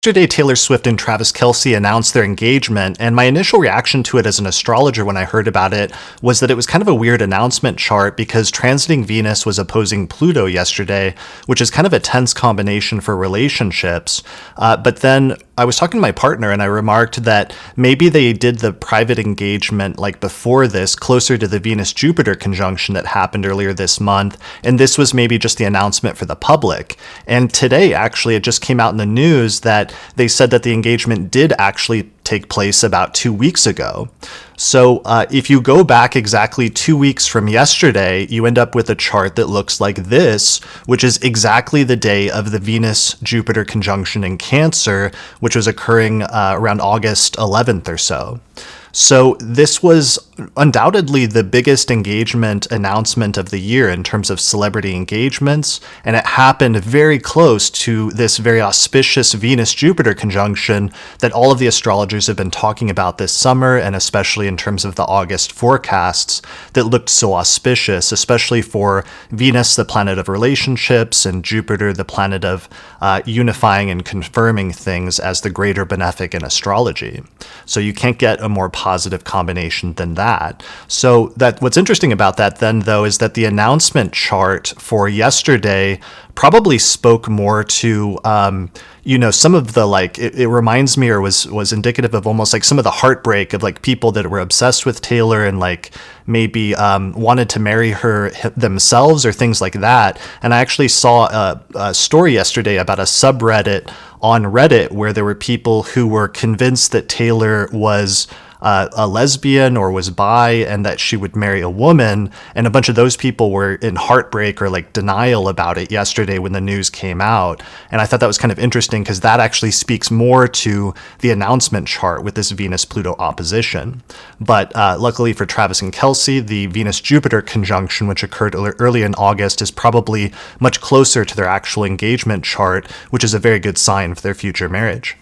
Yesterday, Taylor Swift and Travis Kelce announced their engagement, and my initial reaction to it as an astrologer when I heard about it was that it was kind of a weird announcement chart because transiting Venus was opposing Pluto yesterday, which is kind of a tense combination for relationships. But then I was talking to my partner and I remarked that maybe they did the private engagement like before this, closer to the Venus-Jupiter conjunction that happened earlier this month, and this was maybe just the announcement for the public. And today, actually, it just came out in the news that they said that the engagement did actually take place about 2 weeks ago. So if you go back exactly 2 weeks from yesterday, you end up with a chart that looks like this, which is exactly the day of the Venus-Jupiter conjunction in Cancer, which was occurring around August 11th or so. So this was undoubtedly the biggest engagement announcement of the year in terms of celebrity engagements, and it happened very close to this very auspicious Venus-Jupiter conjunction that all of the astrologers have been talking about this summer, and especially in terms of the August forecasts that looked so auspicious, especially for Venus, the planet of relationships, and Jupiter, the planet of unifying and confirming things as the greater benefic in astrology. So you can't get a more positive combination than that. So that what's interesting about that then, though, is that the announcement chart for yesterday probably spoke more to some of the it reminds me, or was indicative of almost like some of the heartbreak of like people that were obsessed with Taylor and like maybe wanted to marry her themselves or things like that. And I actually saw a story yesterday about a subreddit on Reddit where there were people who were convinced that Taylor was a lesbian or was bi and that she would marry a woman, and a bunch of those people were in heartbreak or like denial about it yesterday when the news came out. And I thought that was kind of interesting because that actually speaks more to the announcement chart with this Venus-Pluto opposition. But luckily for Travis and Kelce, the Venus-Jupiter conjunction, which occurred early in August, is probably much closer to their actual engagement chart, which is a very good sign for their future marriage.